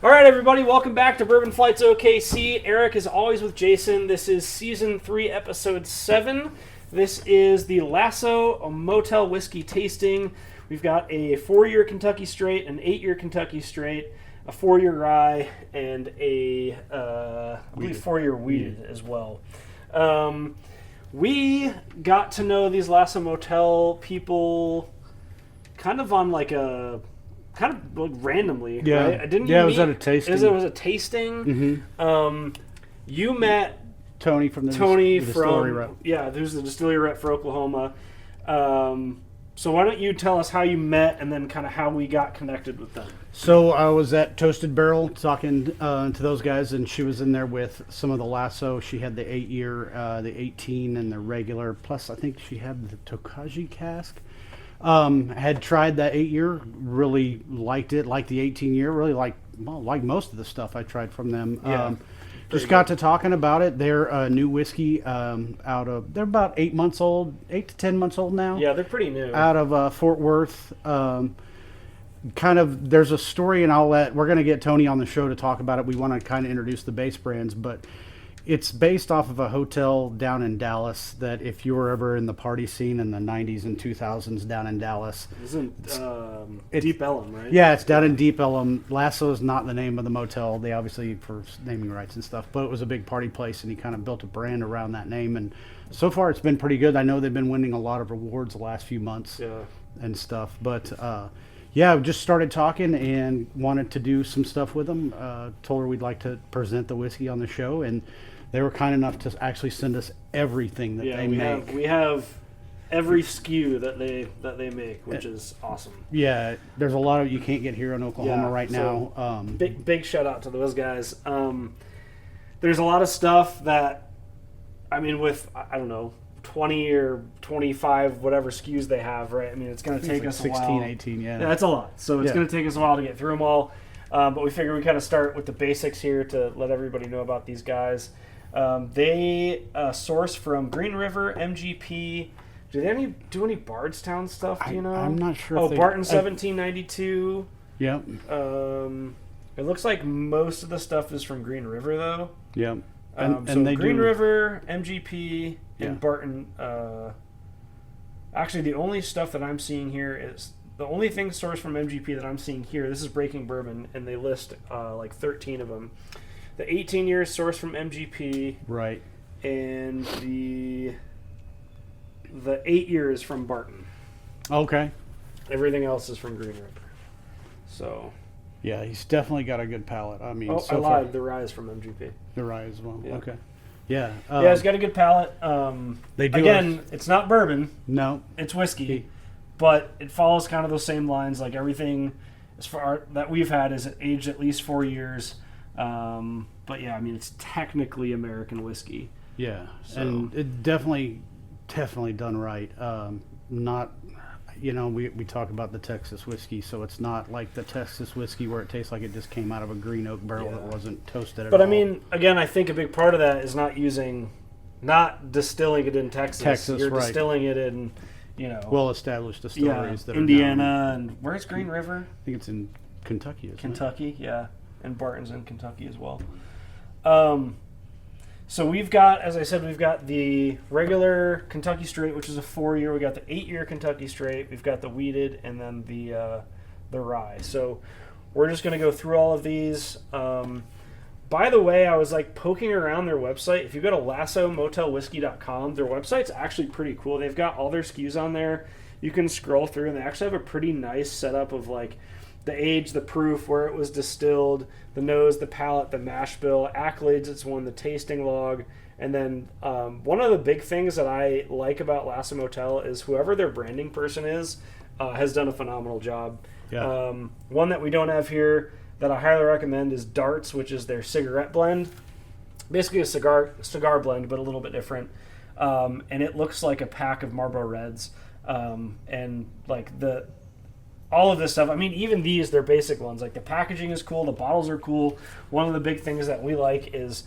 All right, everybody, welcome back to Bourbon Flights OKC. Eric is always with Jason. This is Season 3, Episode 7. This is the Lasso Motel Whiskey tasting. We've got a 4-year Kentucky Straight, an 8-year Kentucky Straight, a 4-year Rye, and a, I believe, 4-year Wheated as well. We got to know these Lasso Motel people kind of on like a... kind of like randomly, yeah. Right? It was at a tasting. It was a tasting. Mm-hmm. You met Tony from the distillery rep. Yeah, who's the distillery rep for Oklahoma. So why don't you tell us how you met and then kind of how we got connected with them? So I was at Toasted Barrel talking to those guys, and she was in there with some of the Lasso. She had the 8-year, the 18, and the regular. Plus, I think she had the Tokaji cask. Had tried that 8-year, really liked it, liked the 18-year, really liked most of the stuff I tried from them. Yeah, just got to talking about it. They're a new whiskey they're about 8 months old, 8 to 10 months old now. Yeah, they're pretty new. Out of Fort Worth. There's a story, and we're going to get Tony on the show to talk about it. We want to kind of introduce the base brands, but it's based off of a hotel down in Dallas that if you were ever in the party scene in the 90s and 2000s down in Dallas. It's Deep Ellum, right? Yeah, it's down in Deep Ellum. Lasso is not the name of the motel. They obviously, for naming rights and stuff, but it was a big party place, and he kind of built a brand around that name. And so far it's been pretty good. I know they've been winning a lot of awards the last few months and stuff. But yeah, we just started talking and wanted to do some stuff with them. Told her we'd like to present the whiskey on the show, and they were kind enough to actually send us everything that they make. We have every SKU that they make, which is awesome. Yeah, there's a lot of you can't get here in Oklahoma right now. Big shout out to those guys. There's a lot of stuff that, I mean, with, I don't know, 20 or 25 whatever SKUs they have, right? I mean, it's going to take us 16, a while. 18, yeah. That's a lot. So it's going to take us a while to get through them all. But we figure we kind of start with the basics here to let everybody know about these guys. They source from Green River, MGP. Do they do any Bardstown stuff? Do you know? I'm not sure. Barton 1792. Yeah. It looks like most of the stuff is from Green River, though. Yeah. And they Green River, MGP, and Barton. Actually, the only stuff that I'm seeing here is the only thing sourced from MGP that I'm seeing here. This is Breaking Bourbon, and they list like 13 of them. The 18 years sourced from MGP, right, and the 8 years from Barton. Okay. Everything else is from Green River. So. Yeah, he's definitely got a good palate. I mean, I lied. The rye is from MGP. The rye as well. Yeah. Okay. Yeah. Yeah, he's got a good palate. They do. Again, it's not bourbon. No, it's whiskey, but it follows kind of those same lines. Like everything, as far that we've had, is aged at least 4 years. But yeah, I mean, it's technically American whiskey. Yeah, so. And it definitely done right. Not, we talk about the Texas whiskey, so it's not like the Texas whiskey where it tastes like it just came out of a green oak barrel that wasn't toasted at all. But I mean, again, I think a big part of that is not distilling it in Texas. You're distilling it in, well-established distilleries that Indiana, are and where's Green River? I think it's in Kentucky, isn't it? Kentucky, yeah. And Barton's in Kentucky as well. So we've got, as I said, we've got the regular Kentucky Straight, which is a 4-year. We got the 8-year Kentucky Straight. We've got the Wheated, and then the Rye. So we're just going to go through all of these. By the way, I was like poking around their website. If you go to lassomotelwhiskey.com, their website's actually pretty cool. They've got all their SKUs on there. You can scroll through, and they actually have a pretty nice setup of like the age, the proof, where it was distilled, the nose, the palate, the mash bill, accolades, it's won, the tasting log. And then one of the big things that I like about Lasso Motel is whoever their branding person is has done a phenomenal job. Yeah. One that we don't have here that I highly recommend is Darts, which is their cigarette blend. Basically a cigar blend, but a little bit different. And it looks like a pack of Marlboro Reds. And like all of this stuff. I mean, even these, they're basic ones. Like the packaging is cool. The bottles are cool. One of the big things that we like is,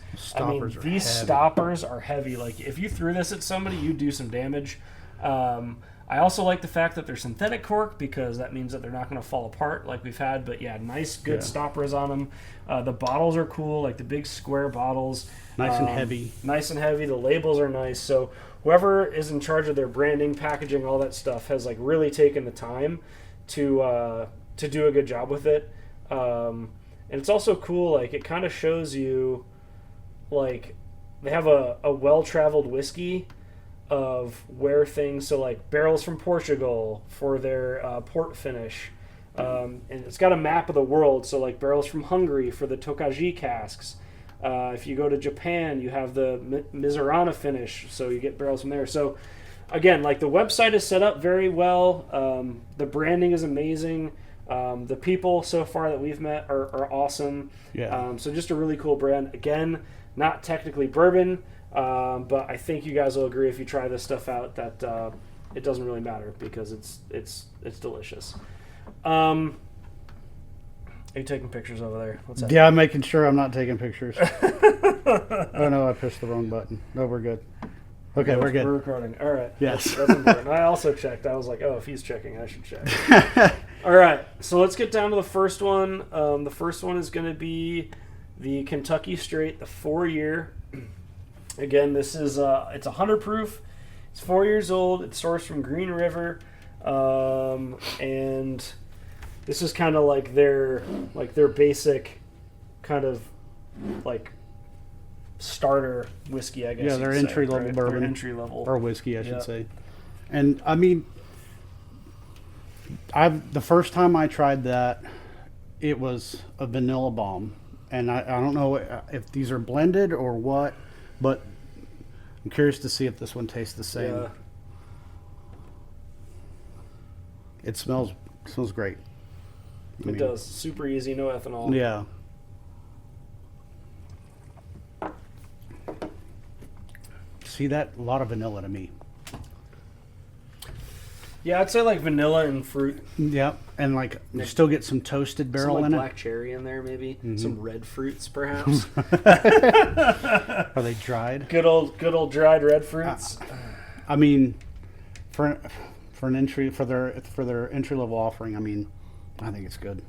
these stoppers are heavy. Like if you threw this at somebody, you'd do some damage. I also like the fact that they're synthetic cork because that means that they're not going to fall apart like we've had. But yeah, nice, good stoppers on them. The bottles are cool, like the big square bottles. Nice and heavy. Nice and heavy. The labels are nice. So whoever is in charge of their branding, packaging, all that stuff has like really taken the time to do a good job with it. And it's also cool. Like it kind of shows you, like they have a well-traveled whiskey of where things, so like barrels from Portugal for their port finish, and it's got a map of the world, so like barrels from Hungary for the Tokaji casks. If you go to Japan, you have the Mizurana finish, so you get barrels from there. So again, like the website is set up very well. The branding is amazing. The people so far that we've met are awesome. Yeah. So just a really cool brand. Again, not technically bourbon, but I think you guys will agree if you try this stuff out that it doesn't really matter because it's delicious. Are you taking pictures over there? What's that? Yeah, I'm making sure I'm not taking pictures. Oh no, I pushed the wrong button. No, we're good. Okay, we're good. We're recording. All right. Yes. That's important. I also checked. I was like, oh, if he's checking, I should check. All right. So let's get down to the first one. The first one is going to be the Kentucky Straight, the 4-year. Again, this is it's 100 proof. It's 4 years old. It's sourced from Green River, and this is kind of like their basic kind of like starter whiskey, I guess. Yeah, their entry level bourbon, their entry level or whiskey, I should say. And I mean, the first time I tried that, it was a vanilla bomb, and I don't know if these are blended or what, but I'm curious to see if this one tastes the same. Yeah. It smells great. It does. Super easy, no ethanol. Yeah. See that? A lot of vanilla to me. Yeah, I'd say like vanilla and fruit. Yeah, and like you still get some toasted barrel some, like, in it. black cherry in there, maybe. Some red fruits, perhaps. Are they dried? Good old dried red fruits. I mean, for an entry for their entry level offering, I mean, I think it's good.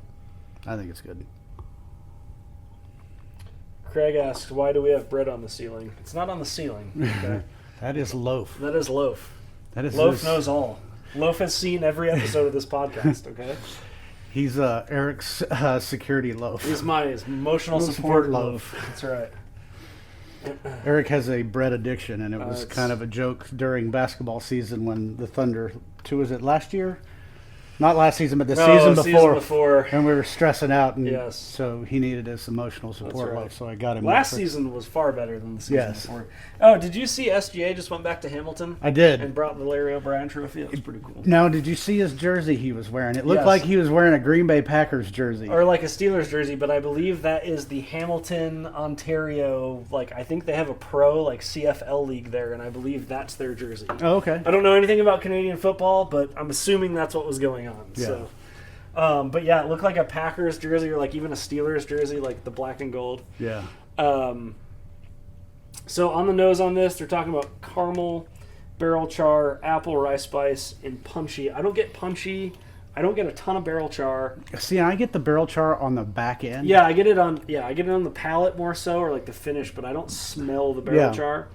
Craig asks, why do we have bread on the ceiling? It's not on the ceiling. Okay? That is loaf. That is Loaf. That is Loaf knows all. Loaf has seen every episode of this podcast, okay? He's Eric's security loaf. He's my emotional support loaf. That's right. Eric has a bread addiction, and it was kind of a joke during basketball season when the Thunder, was it last year? Not last season, but the season before. And we were stressing out, and so he needed his emotional support loaf, so I got him. Last season was far better than the season before. Oh, did you see SGA just went back to Hamilton? I did. And brought the Larry O'Brien trophy? It was pretty cool. Now, did you see his jersey he was wearing? It looked like he was wearing a Green Bay Packers jersey. Or like a Steelers jersey, but I believe that is the Hamilton, Ontario, like I think they have a pro, like CFL league there, and I believe that's their jersey. Oh, okay. I don't know anything about Canadian football, but I'm assuming that's what was going on. Yeah. So. But yeah, it looked like a Packers jersey or like even a Steelers jersey, like the black and gold. Yeah. So on the nose on this, they're talking about caramel, barrel char, apple, rye spice, and punchy. I don't get punchy. I don't get a ton of barrel char. See, I get the barrel char on the back end. Yeah, I get it on the palate more so, or like the finish, but I don't smell the barrel char.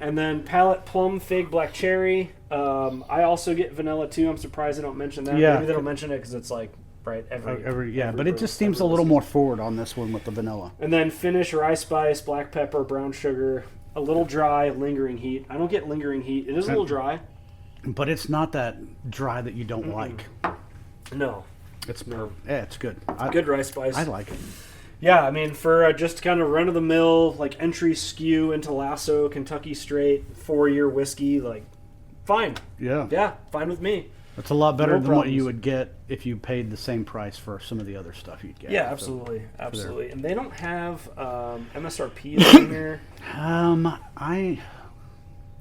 And then palate, plum, fig, black cherry. I also get vanilla too. I'm surprised they don't mention that. Yeah. Maybe they don't mention it because it's like every but it just seems a little more forward on this one with the vanilla. And then finish, rye spice, black pepper, brown sugar, a little dry, lingering heat. I don't get lingering heat. It is a little dry, but it's not that dry that you don't like. No, it's good. Good rye spice. I like it. Yeah, I mean, for just kind of run-of-the-mill, like, entry skew into Lasso, Kentucky Straight, 4-year whiskey, like, fine. Yeah. Yeah, fine with me. It's a lot better than what you would get if you paid the same price for some of the other stuff you'd get. Yeah, absolutely. Absolutely. And they don't have MSRP in here. I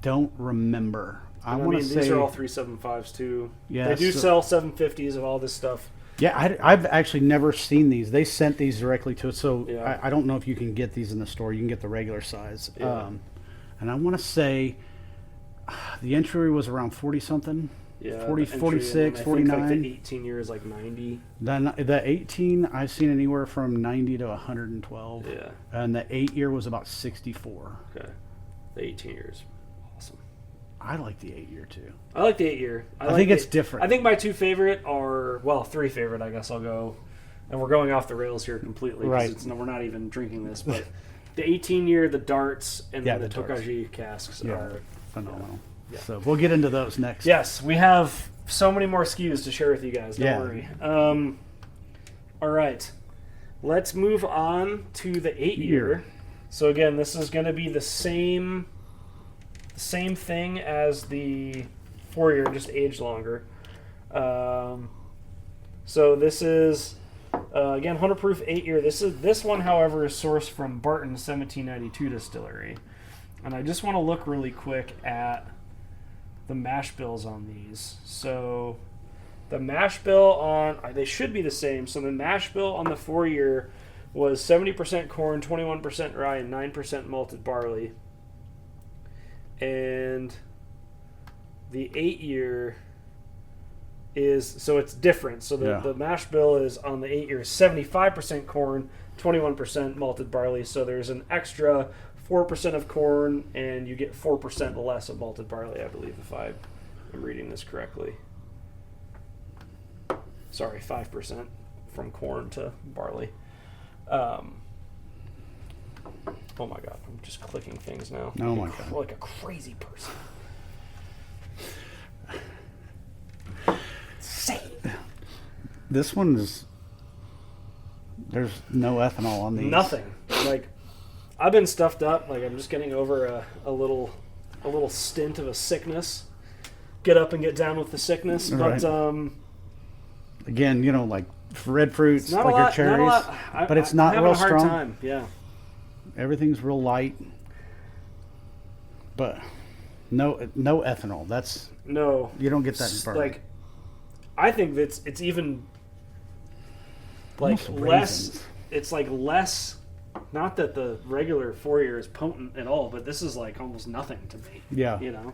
don't remember. I want to say... these are all 375s, too. Yeah, they do sell 750s of all this stuff. Yeah, I've actually never seen these. They sent these directly to us, so I don't know if you can get these in the store. You can get the regular size. Yeah. And I want to say, The entry was around 40 something. Yeah, 40, the entry, 46, and I think, 49. like the 18 year is like 90. Then the 18, I've seen anywhere from 90 to 112. Yeah. And the 8-year was about 64. Okay. The 18 years, awesome. I like the 8-year too. I like the 8-year. I think it's different. I think my 2 favorite are, well, 3 favorite. I guess I'll go, and we're going off the rails here completely. Right. We're not even drinking this, but the 18 year, the darts, and Yeah, the the darts. Tokaji casks Yeah. are Phenomenal. Yeah. So we'll get into those next. Yes, we have so many more SKUs to share with you guys. Don't worry. All right. Let's move on to the 8-year. So again, this is going to be the same thing as the 4-year, just aged longer. So this is again 100 proof 8-year. This one, however, is sourced from Barton's 1792 distillery, and I just want to look really quick at the mash bills on these. So the mash bill on, they should be the same. So the mash bill on the 4-year was 70% corn, 21% rye, and 9% malted barley. And the 8-year is, so it's different. So the mash bill is on the 8-year 75% corn, 21% malted barley. So there's an extra 4% of corn, and you get 4% less of malted barley, I believe, if I am reading this correctly. Sorry, 5% from corn to barley. Oh my god, I'm just clicking things now. Oh my god. Like a crazy person. Insane. This one is, there's no ethanol on these. Nothing. Like, I've been stuffed up. Like, I'm just getting over a little stint of a sickness. Get up and get down with the sickness. Right. But again, you know, like red fruits, not like a lot, your cherries, not a lot. but it's not I'm real having a hard strong. time. Yeah. Everything's real light, but no ethanol. That's No. you don't get that in bourbon. Like, I think it's even like Almost less. raisins. It's like less. Not that the regular 4-year is potent at all, but this is like almost nothing to me. Yeah. You know.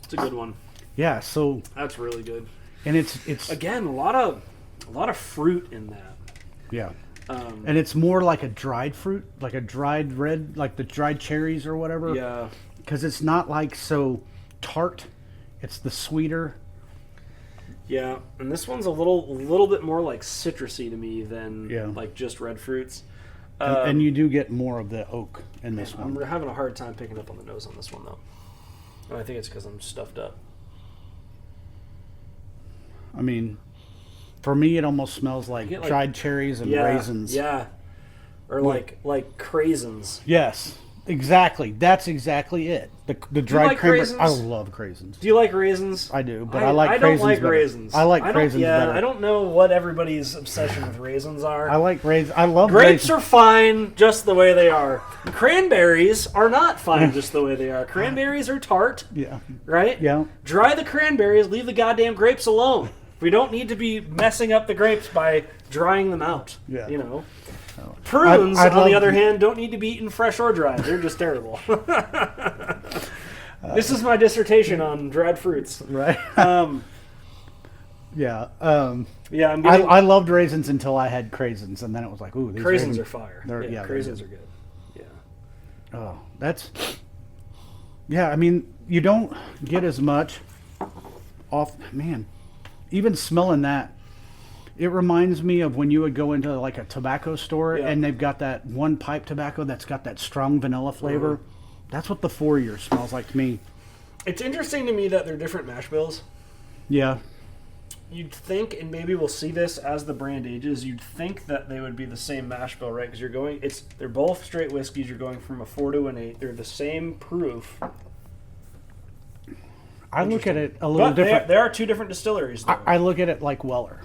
It's a good one. Yeah, so That's really good. and it's Again, a lot of fruit in that. yeah. And it's more like a dried fruit, like a dried red, like the dried cherries or whatever. Yeah. Because it's not like so tart. It's the sweeter. Yeah, and this one's a little bit more like citrusy to me than Yeah. like just red fruits. And you do get more of the oak in this I'm one. having a hard time picking up on the nose on this one though. And I think it's because I'm stuffed up. I mean, for me, it almost smells like get, like- dried cherries and Yeah, raisins. Yeah, or like craisins. Yes, exactly. That's exactly it. The dried like cranberry. raisins? I love craisins. Do you like raisins? I do, but I like I craisins don't like better. raisins. I like don't- craisins yeah, better. I don't know what everybody's obsession with raisins are. I like raisins. I love Grapes raisins. are fine just the way they are. Cranberries are not fine just the way they are. Cranberries are tart, Yeah, right? yeah. Dry the cranberries, leave the goddamn grapes alone. We don't need to be messing up the grapes by drying them out. Yeah. You know? Prunes, I'd on the love- other hand, don't need to be eaten fresh or dry. They're just terrible. This is my dissertation on dried fruits. Right. Yeah. Yeah, I'm getting... I loved raisins until I had craisins, and then it was like, ooh, these Craisins raisins are fire. they're- Yeah, yeah, they're craisins good. are good. Yeah. Oh, that's. Yeah, I mean, you don't get as much off. Man, even smelling that, it reminds me of when you would go into like a tobacco store Yeah. and they've got that one pipe tobacco that's got that strong vanilla flavor. Mm-hmm. That's what the 4-year smells like to me. It's interesting to me that they're different mash bills. Yeah. You'd think, and maybe we'll see this as the brand ages, you'd think that they would be the same mash bill, right? Because they're both straight whiskeys. You're going from a 4 to an 8. They're the same proof. I look at it a little But different. there are two different distilleries, though. I look at it like Weller.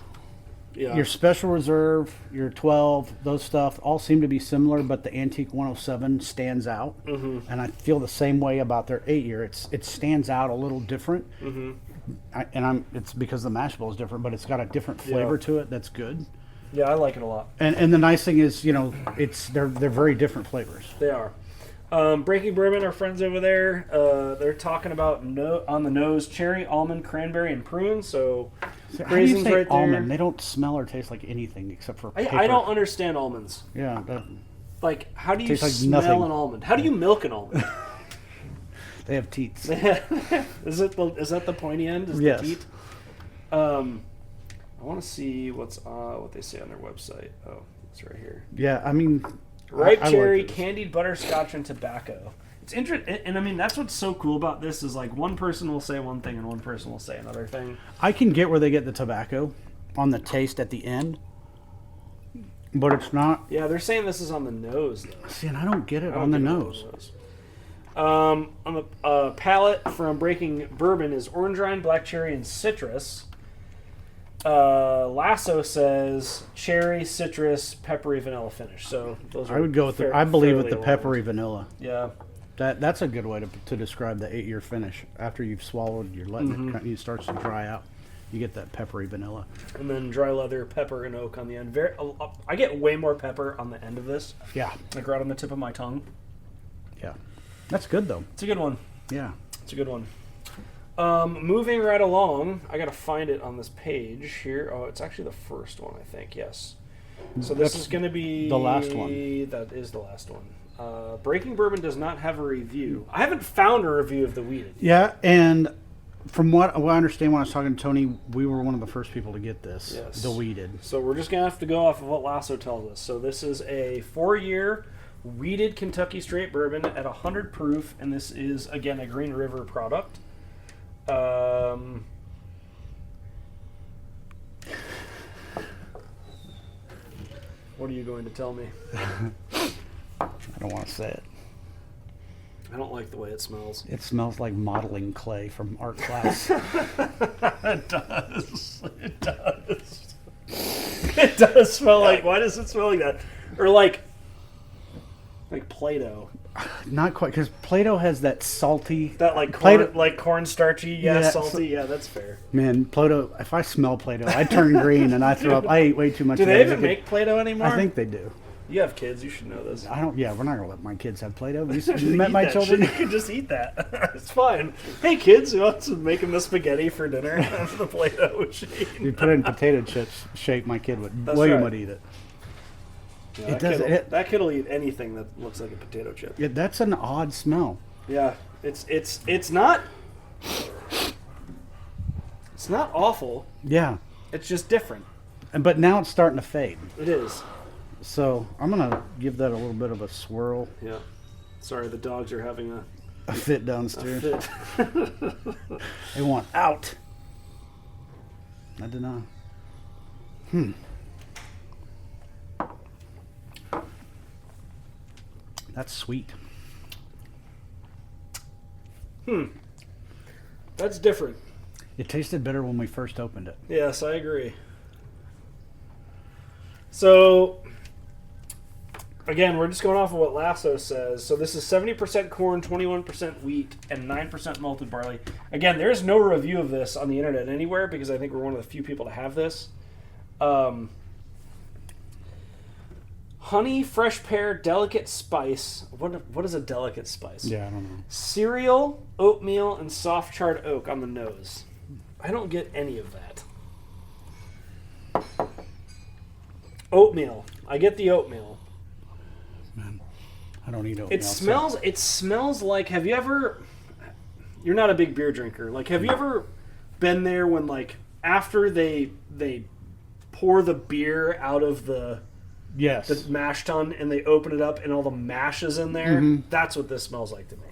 Yeah. Your Special Reserve, your 12, those stuff all seem to be similar, but the Antique 107 stands out. Mm-hmm. And I feel the same way about their 8-year. It stands out a little different. Mm-hmm. It's because the mash bill is different, but it's got a different flavor to it that's good. Yeah, I like it a lot. And the nice thing is, you know, they're very different flavors. They are. Breaking Bourbon, our friends over there, they're talking about on the nose cherry, almond, cranberry, and prune. So How do you raisins say right almond? there. They don't smell or taste like anything except for paper. I don't understand almonds. Yeah. Like, how do you Tastes like smell nothing. an almond? How do you milk an almond? They have teats. Is that the pointy end? Is Yes. the teat? I want to see what they say on their website. Oh, it's right here. Yeah, I mean, Ripe I cherry, like this. candied butterscotch, and tobacco. It's interesting, and I mean that's what's so cool about this is like one person will say one thing and one person will say another thing. I can get where they get the tobacco on the taste at the end, but it's not. Yeah, they're saying this is on the nose though. See, and I don't get it I on don't the get it nose. On the palate from Breaking Bourbon is orange rind, black cherry, and citrus. Lasso says cherry, citrus, peppery, vanilla finish. So those are I would go with I believe with the fairly peppery aligned. vanilla. Yeah. That's a good way to describe the 8-year finish. After you've swallowed, you're letting it starts to dry out. You get that peppery vanilla. And then dry leather, pepper, and oak on the end. I get way more pepper on the end of this, Yeah, like right on the tip of my tongue. yeah, that's good though. It's a good one. Yeah, It's a good one. Moving right along, I gotta find it on this page here. Oh, it's actually the first one, I think. Yes. So this That's is going to be the last one. That is the last one. Breaking Bourbon does not have a review. I haven't found a review of the Weeded. yeah, and from what I understand when I was talking to Tony, we were one of the first people to get this. Yes. The weeded. So we're just gonna have to go off of what Lasso tells us. So this is a 4-year weeded Kentucky straight bourbon at 100 proof, and this is again a Green River product. What are you going to tell me? I don't want to say it. I don't like the way it smells. It smells like modeling clay from art class. It does. It does. It does smell like. Why does it smell like that? Or like Play-Doh. Not quite, because Play-Doh has that salty. That like Play-Doh- cornstarchy, Yeah, salty. Yeah, that's fair. Man, Play-Doh. If I smell Play-Doh, I turn green and I throw up. I ate way too much. Do of they that as a even kid. make Play-Doh anymore? I think they do. You have kids. You should know this. I don't. Yeah, we're not gonna let my kids have Play-Doh. You Just met eat my that children. shit. You can just eat that. It's fine. Hey kids, who wants to make them the spaghetti for dinner? That's the Play-Doh machine. You put it in potato chips shape. My kid would. That's William right. would eat it. Yeah, It does- that kid will eat anything that looks like a potato chip. Yeah, that's an odd smell. Yeah, it's not awful. Yeah, It's just different. but now it's starting to fade. It is. So I'm gonna give that a little bit of a swirl, Yeah. Sorry, the dogs are having a fit a downstairs. fit. They want out. I did not. That's sweet. That's different. It tasted better when we first opened it. Yes, I agree. So, again, we're just going off of what Lasso says. So this is 70% corn, 21% wheat, and 9% malted barley. Again, there's no review of this on the internet anywhere because I think we're one of the few people to have this. Honey, fresh pear, delicate spice. What is a delicate spice? Yeah, I don't know. Cereal, oatmeal, and soft charred oak on the nose. I don't get any of that. Oatmeal. I get the oatmeal. Man, I don't eat oatmeal. It smells like, have you ever, you're not a big beer drinker. Like, have you ever been there when, like, after they pour the beer out of the Yes. mash tun and they open it up and all the mash is in there? That's what this smells like to me.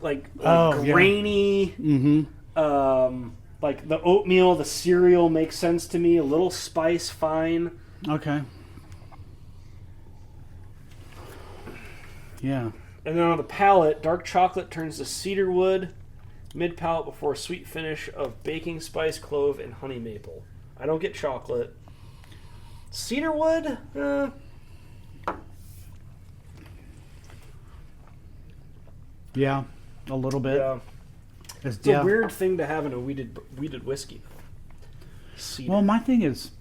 Like Oh, yeah. grainy. Like the oatmeal, the cereal makes sense to me. A little spice, fine. Okay. Yeah. And then on the palate, dark chocolate turns to cedar wood. Mid palate before a sweet finish of baking spice, clove, and honey maple. I don't get chocolate. Cedar wood? Yeah. A little bit. Yeah. It's a weird thing to have in a weeded whiskey. Cedar. Well, my thing is,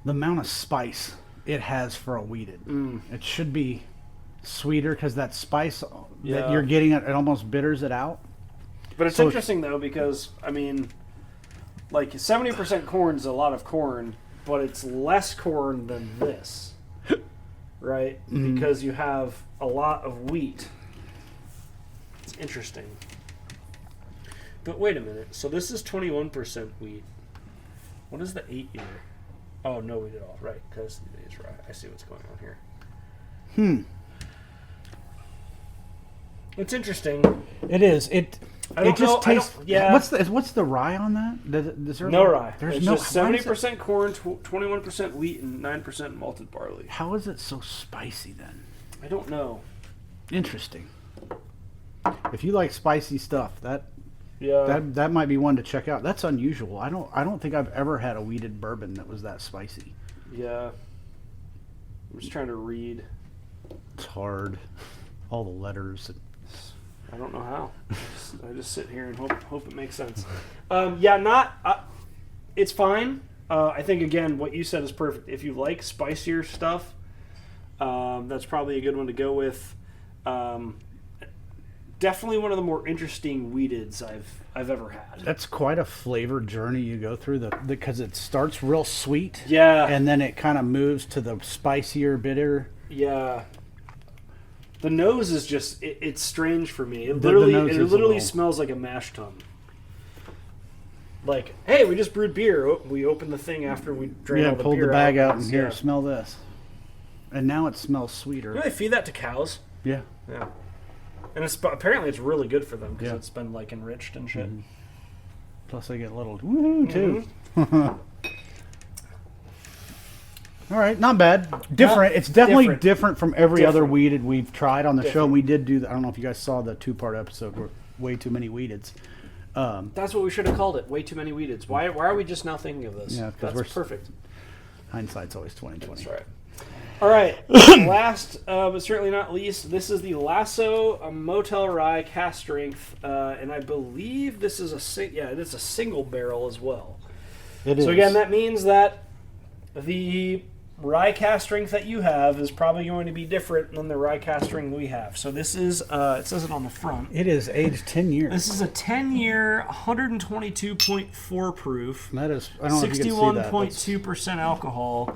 the amount of spice it has for a weeded. It should be sweeter because that spice that you're getting, it almost bitters it out. But it's interesting, though, because, I mean, like 70% corn is a lot of corn, but it's less corn than this, right? Because you have a lot of wheat. It's interesting. But wait a minute. So this is 21% wheat. What is the 8 year? Oh, no wheat at all. Right, because it's right. I see what's going on here. It's interesting. It is. It just tastes. Yeah. What's the rye on that? Is there no rye. There's it's no. Just 70% corn, 21% wheat, and 9% malted barley. How is it so spicy then? I don't know. Interesting. If you like spicy stuff, that might be one to check out. That's unusual. I don't think I've ever had a wheated bourbon that was that spicy. Yeah. I'm just trying to read. It's hard. All the letters. I don't know how. I just sit here and hope it makes sense. It's fine. I think, again, what you said is perfect. If you like spicier stuff, that's probably a good one to go with. Definitely one of the more interesting wheateds I've ever had. That's quite a flavor journey you go through because it starts real sweet. Yeah. And then it kind of moves to the spicier, bitter. Yeah. The nose is just, it's strange for me. It literally smells like a mash tun. Like, hey, we just brewed beer. We opened the thing after we drank all the beer. Pulled the bag out and here, smell this. And now it smells sweeter. You know, they feed that to cows. Yeah. Yeah. And apparently it's really good for them because it's been like enriched and shit. Plus they get a little woohoo too. All right, not bad. Different. It's definitely different from every other weeded we've tried on the show. And we did do. I don't know if you guys saw the 2-part episode where way too many weededs. That's what we should have called it. Way too many weededs. Why are we just now thinking of this? Yeah, because that's perfect. Hindsight's always 20/20. That's right. All right. Last, but certainly not least, this is the Lasso Motel Rye Cask Strength, and I believe this is it is a single barrel as well. It is. So again, that means that the rye cask strength that you have is probably going to be different than the rye cask strength we have. So this is, it says it on the front. It is aged 10 years. This is a 10-year, 122.4 proof. That is, I don't know if you can see that. 61.2% alcohol.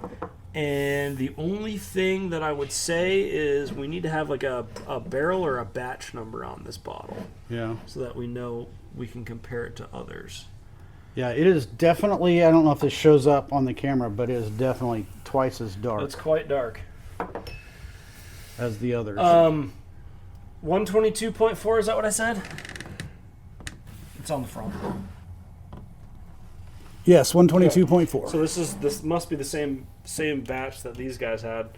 And the only thing that I would say is we need to have like a barrel or a batch number on this bottle. Yeah. So that we know we can compare it to others. Yeah, it is definitely, I don't know if this shows up on the camera, but it is definitely twice as dark. It's quite dark. As the others. 122.4, is that what I said? It's on the front. Yes, 122.4. So this must be the same batch that these guys had.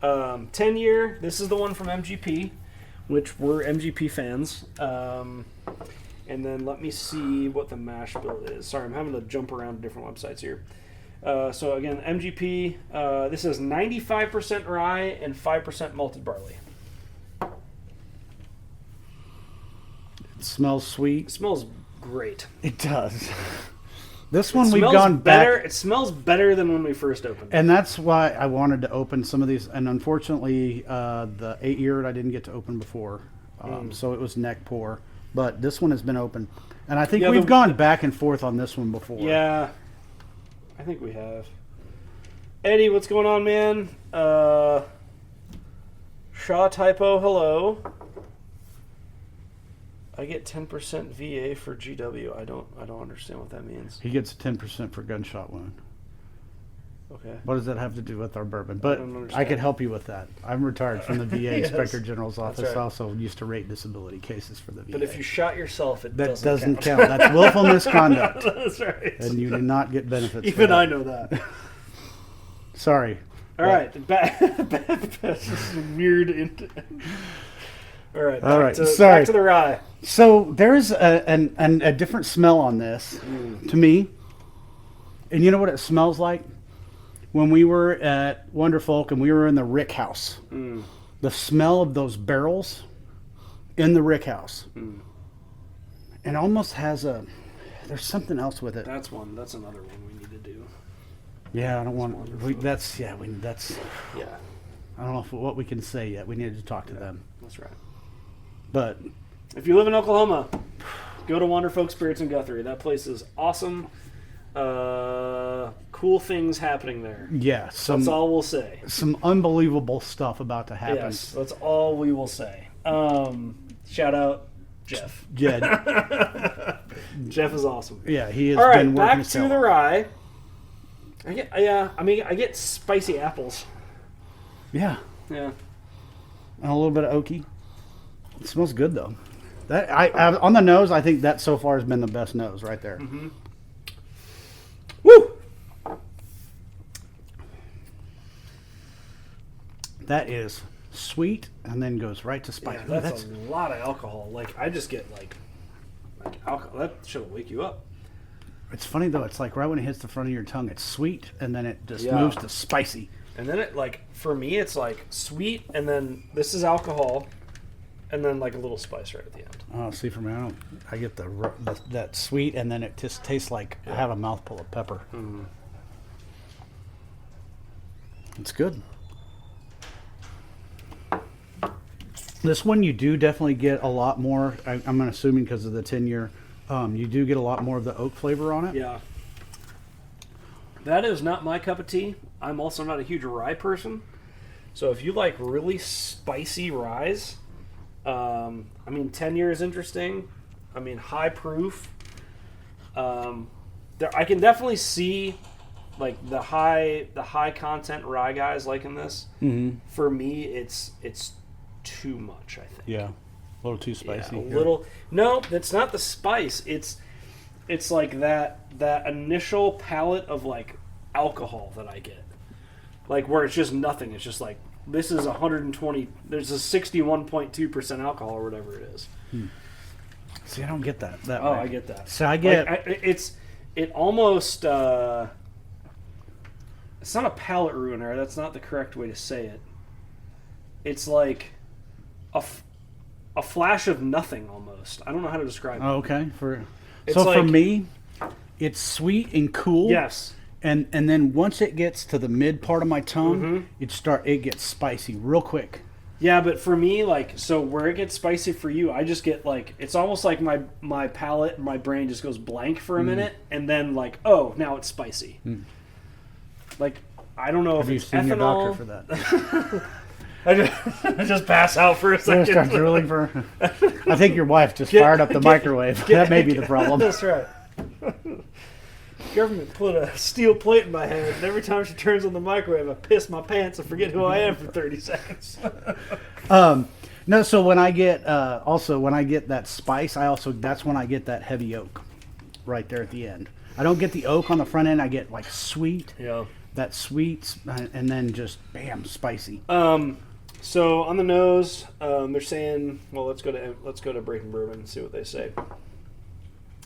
10 year, this is the one from MGP, which we're MGP fans. And then let me see what the mash bill is. Sorry, I'm having to jump around to different websites here. So again, MGP, this is 95% rye and 5% malted barley. It smells sweet. It smells great. It does. This one we've gone better. back. It smells better than when we first opened. And that's why I wanted to open some of these. And unfortunately, the 8-year I didn't get to open before. So it was neck pour. But this one has been open. And I think we've gone back and forth on this one before. Yeah. I think we have. Eddie, what's going on, man? Shaw Typo, hello. I get 10% VA for GW. I don't understand what that means. He gets 10% for gunshot wound. Okay. What does that have to do with our bourbon? But I could help you with that. I'm retired from the VA Inspector General's office. Right. I also used to rate disability cases for the VA. But if you shot yourself, that doesn't count. That's willful misconduct. That's right. And you do not get benefits. Even I know that. Sorry. All right. That's just weird. All right. Back to the rye. So there's a different smell on this to me. And you know what it smells like? When we were at Wonderfolk and we were in the rick house, the smell of those barrels in the rick house, and almost has there's something else with it. That's another one we need to do. Yeah, I don't want. That's Yeah. I don't know what we can say yet. We need to talk to them. That's right. But if you live in Oklahoma, go to Wander Folk Spirits in Guthrie. That place is awesome. Cool things happening there. yeah, That's all we'll say. some unbelievable stuff about to happen. Yes, that's all we will say. Shout out Jeff. Yeah, Jeff is awesome. yeah, he has All right, been working back to the rye. I get spicy apples. Yeah, Yeah. and a little bit of oaky. It smells good though. That I on the nose, I think that so far has been the best nose right there. Mm-hmm. Woo! That is sweet and then goes right to spicy. Yeah, that's a lot of alcohol. Like I just get like alcohol. That should wake you up. It's funny though. It's like right when it hits the front of your tongue, it's sweet, and then it just Yeah. moves to spicy. And then it for me, it's like sweet, and then this is alcohol, and then like a little spice right at the end. Oh, see, for me, I get that sweet, and then it just tastes like I have a mouthful of pepper. Mm-hmm. It's good. This one you do definitely get a lot more. I'm assuming because of the 10-year, you do get a lot more of the oak flavor on it. Yeah. That is not my cup of tea. I'm also not a huge rye person. So if you like really spicy ryes, 10 year is interesting. High proof. I can definitely see like the high content rye guys liking this. Mm-hmm. For me, it's too much, I think. Yeah, a little too spicy. Yeah, a little. No, it's not the spice. It's like that initial palate of like alcohol that I get. Like where it's just nothing. It's just like this is 120. There's a 61.2% alcohol or whatever it is. See, I don't get that. Oh, way. I get that. So I get. It almost. It's not a palate ruiner. That's not the correct way to say it. It's like a flash of nothing almost. I don't know how to describe it. Oh, okay. For It's me, it's sweet and cool. Yes. And then once it gets to the mid part of my tongue, it gets spicy real quick. Yeah, but for me, so where it gets spicy for you, I just get it's almost like my palate and my brain just goes blank for a minute, and then oh, now it's spicy. I don't know Have if you it's seen ethanol. your doctor for that? I just pass out for a You're gonna second. start drooling for. I think your wife just fired up the microwave. That may be the problem. That's right. Government put a steel plate in my head, and every time she turns on the microwave, I piss my pants and forget who I am for 30 seconds. No, so when I get that spice, that's when I get that heavy oak, right there at the end. I don't get the oak on the front end. I get sweet. Yeah. That sweet, and then just bam, spicy. So on the nose, they're saying, well, let's go to Breaking Bourbon and see what they say.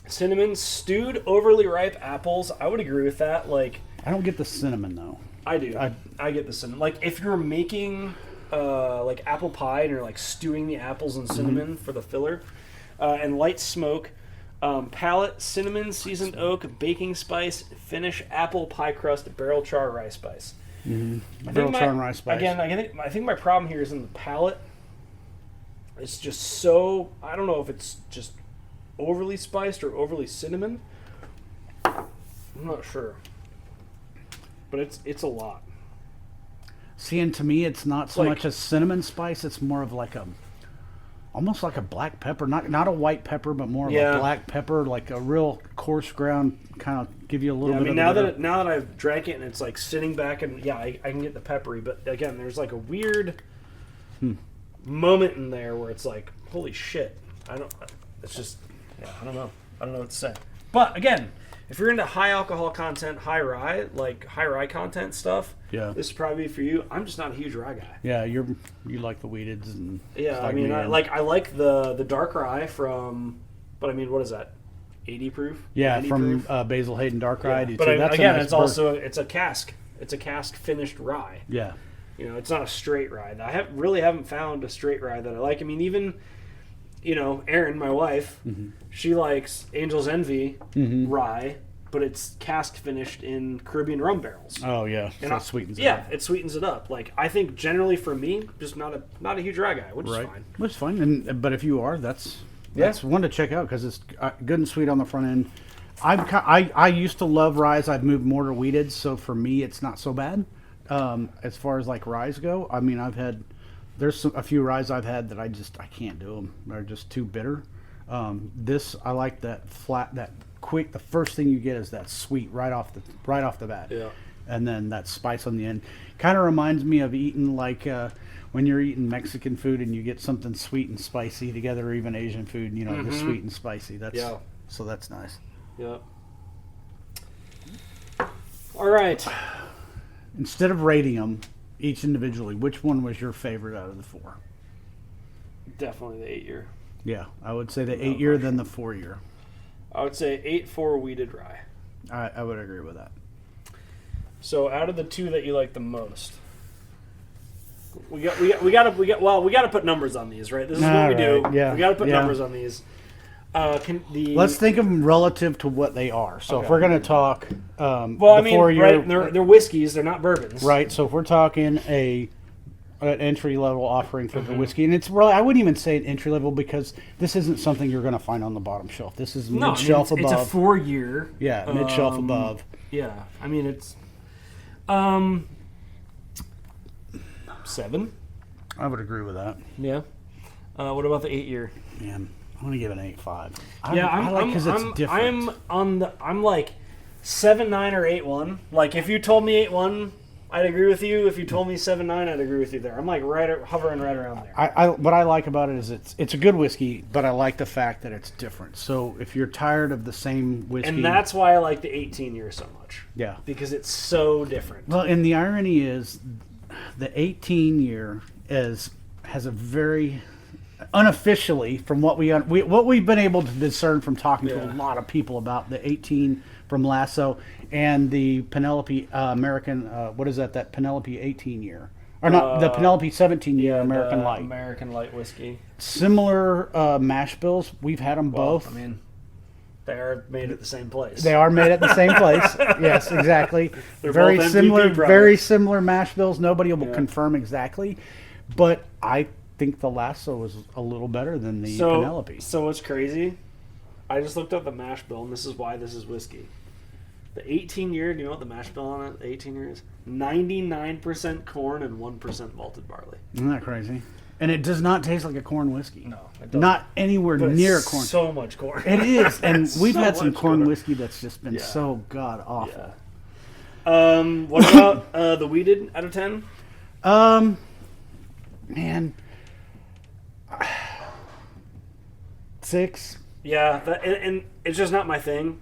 Cinnamon, stewed overly ripe apples. I would agree with that. I don't get the cinnamon though. I do. I get the cinnamon. If you're making apple pie and you're stewing the apples in cinnamon for the filler, and light smoke, palate, cinnamon, seasoned oak, baking spice, finish, apple pie crust, barrel char, rye spice. Mm-hmm. Barrel char and rye spice. Again, I think my problem here is in the palate. It's just so, I don't know if it's just overly spiced or overly cinnamon. I'm not sure. But it's a lot. See, and to me, it's not so much a cinnamon spice. It's more of almost like a black pepper, not a white pepper, but more of a black pepper, like a real coarse ground, kind of give you a little bit. Now that I've drank it and it's sitting back, and I can get the peppery, but again, there's a weird moment in there where it's holy shit. It's just, I don't know what to say. But again, if you're into high alcohol content, high rye content stuff, this is probably for you. I'm just not a huge rye guy. Yeah, you like the weededs and I like the dark rye from, but what is that? 80 proof? Yeah, 90 from proof? Basil Hayden dark rye. Yeah. But again, it's also it's a cask. It's a cask finished rye. Yeah. It's not a straight rye. I really haven't found a straight rye that I like. Even Erin, my wife, she likes Angel's Envy rye, but it's cask finished in Caribbean rum barrels. Oh yeah, And so it sweetens it yeah, up. it sweetens it up. Like I think generally for me, just not a huge rye guy, which is Right, fine. which is fine. But if you are, that's one to check out because it's good and sweet on the front end. I used to love ryes. I've moved more to wheated, so for me, it's not so bad. As far as like ryes go, I mean, there's a few ryes I've had that I can't do them. They're just too bitter. This I like that flat, that quick. The first thing you get is that sweet right off the bat. Yeah. And then that spice on the end. Kind of reminds me of eating like when you're eating Mexican food and you get something sweet and spicy together, or even Asian food. You know, the sweet and spicy. So that's nice. Yeah. All right. Instead of rating them each individually, which one was your favorite out of the 4? Definitely the 8-year. Yeah, I would say the 8-year, then the 4-year. I would say 8-4 wheated rye. I would agree with that. So out of the 2 that you like the most, we got to put numbers on these, right? This is what we do. Yeah, we got to put numbers on these. Let's think of them relative to what they are. So if we're going to talk, right? 4-year, They're whiskeys. They're not bourbons, right? So if we're talking an entry level offering for the whiskey, and it's really, I wouldn't even say an entry level because this isn't something you're going to find on the bottom shelf. This is mid shelf above. It's a 4-year. Yeah, mid shelf above. Yeah, I mean it's 7. I would agree with that. Yeah. What about the 8-year? Man, I'm going to give it an 8.5. Yeah, I like because it's different. I'm like 7.9 or 8.1. Like if you told me 8.1, I'd agree with you. If you told me 7.9, I'd agree with you there. I'm like hovering right around there. What I like about it is it's a good whiskey, but I like the fact that it's different. So if you're tired of the same whiskey, And that's why I like the 18-year so much. Yeah. Because it's so different. Well, and the irony is the 18-year has a very unofficially, from what we've been able to discern from talking to a lot of people about the 18 from Lasso and the Penelope American, what is that Penelope 18-year? Or not, the Penelope 17-year American Light. American Light whiskey. Similar mash bills. We've had them both. I mean, they are made at the same place. They are made at the same place. Yes, exactly. They're Very both similar, MVP products. very similar mash bills. Nobody will confirm exactly, but I think the Lasso was a little better than the Penelope. So what's crazy? I just looked up the mash bill, and this is why this is whiskey. The 18-year, do you know what the mash bill on it? The 18-year is 99% corn and 1% malted barley. Isn't that crazy? And it does not taste like a corn whiskey. No, it doesn't. Not anywhere But near it's corn. So much corn. It is, and we've So had some much corn corn. whiskey that's just been so god awful. Yeah. What about the wheated out of 10? Man, 6. Yeah, and it's just not my thing.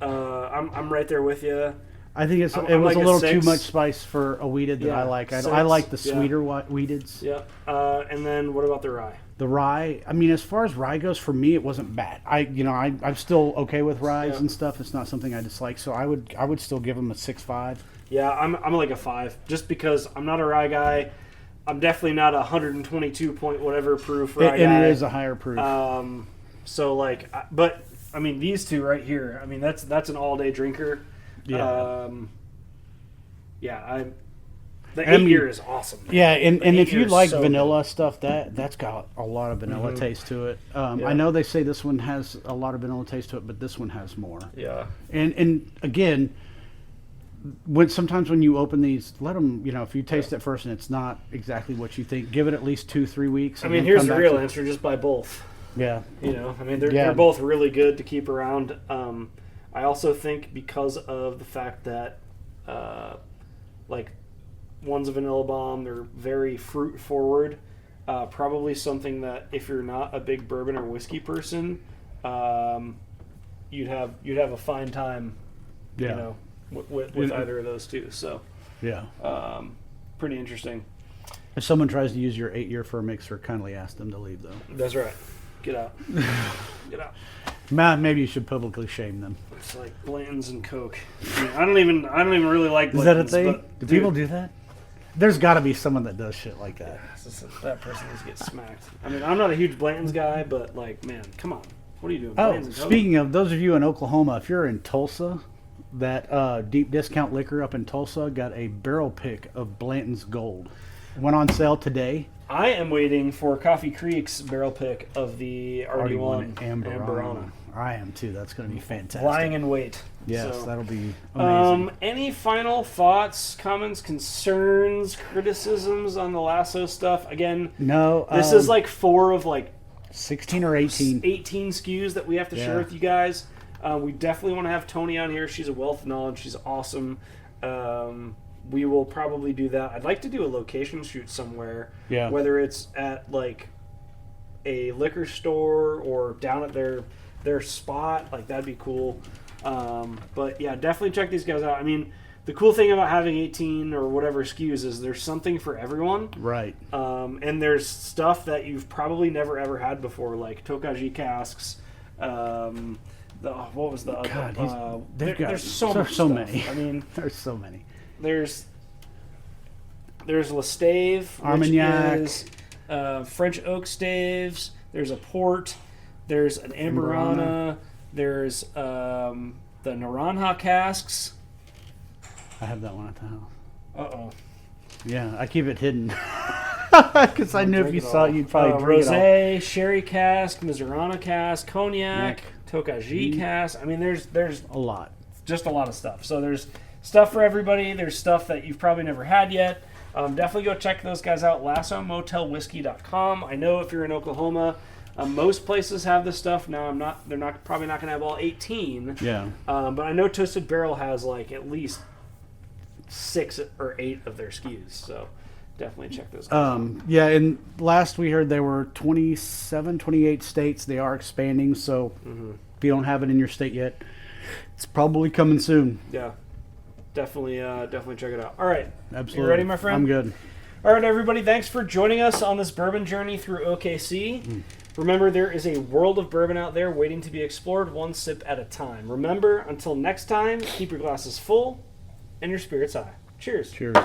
I'm right there with you. I think it was like a a little 6. too much spice for a wheated that I like. I like the sweeter wheateds. Yeah. And then what about the rye? The rye, I mean, as far as rye goes, for me, it wasn't bad. I'm still okay with ryes and stuff. It's not something I dislike, so I would still give them a 6.5. Yeah, I'm like a 5, just because I'm not a rye guy. I'm definitely not a 122 point whatever proof rye guy. And it is a higher proof. So like, but I mean, these two right here. I mean, that's an all day drinker. Yeah. The 8-year is awesome. Man. Yeah, and if you 8-year is like so vanilla stuff, that's got a lot of vanilla taste to it. I know they say this one has a lot of vanilla taste to it, but this one has more. Yeah. And again, sometimes when you open these, let them, if you taste it first and it's not exactly what you think, give it at least 2-3 weeks. I mean, here's the real answer: just buy both. Yeah. I mean, they're both really good to keep around. I also think because of the fact that, like, one's a vanilla bomb, they're very fruit forward. Probably something that if you're not a big bourbon or whiskey person, you'd have a fine time. Yeah. With either of those two. So yeah, pretty interesting. If someone tries to use your 8-year for a mixer, kindly ask them to leave, though. That's right. Get out. Get out. Maybe you should publicly shame them. It's like Blanton's and Coke. I mean, I don't even really like Is that a Blanton's. thing? But, Do people do that? There's got to be someone that does shit like that. That person needs to get smacked. I mean, I'm not a huge Blanton's guy, but like, man, come on. What are you doing? Oh, Blanton's and Coke? speaking of those of you in Oklahoma, if you're in Tulsa, that deep discount liquor up in Tulsa got a barrel pick of Blanton's Gold. Went on sale today. I am waiting for Coffee Creek's barrel pick of the RD1 Amberana. I am too. That's going to be fantastic. Lying in wait. Yes, So, that'll be amazing. any final thoughts, comments, concerns, criticisms on the Lasso stuff? Again, No. this is like 4 of like 16 or 18. 18 SKUs that we have to share with you guys. We definitely want to have Tony on here. She's a wealth of knowledge. She's awesome. We will probably do that. I'd like to do a location shoot somewhere. Yeah. Whether it's at like a liquor store or down at their spot, like that'd be cool. But yeah, definitely check these guys out. I mean, the cool thing about having 18 or whatever SKUs is there's something for everyone. Right. And there's stuff that you've probably never ever had before, like Tokaji casks. What was the other? God, there's so much so stuff. many. I mean, There's so many. there's Lestave, Armagnac. which is French oak staves. There's a port. There's an Amberana. There's the Naranja casks. I have that one at the house. Uh-oh. Yeah, I keep it hidden. Because I knew if you saw it, you'd probably drink it all. Rosé, sherry cask, Mizurana cask, cognac, Tokaji cask. I mean, there's A lot. just a lot of stuff. So there's stuff for everybody. There's stuff that you've probably never had yet. Definitely go check those guys out. LassoMotelWhiskey.com. I know if you're in Oklahoma, most places have this stuff. Now they're probably not going to have all 18. Yeah. But I know Twisted Barrel has like at least 6 or 8 of their SKUs. So definitely check those guys out. Yeah, and last we heard there were 27, 28 states. They are expanding, so if you don't have it in your state yet, it's probably coming soon. Yeah. Definitely check it out. All right. Absolutely. You ready, my friend? I'm good. All right, everybody. Thanks for joining us on this bourbon journey through OKC. Remember, there is a world of bourbon out there waiting to be explored one sip at a time. Remember, until next time, keep your glasses full and your spirits high. Cheers. Cheers.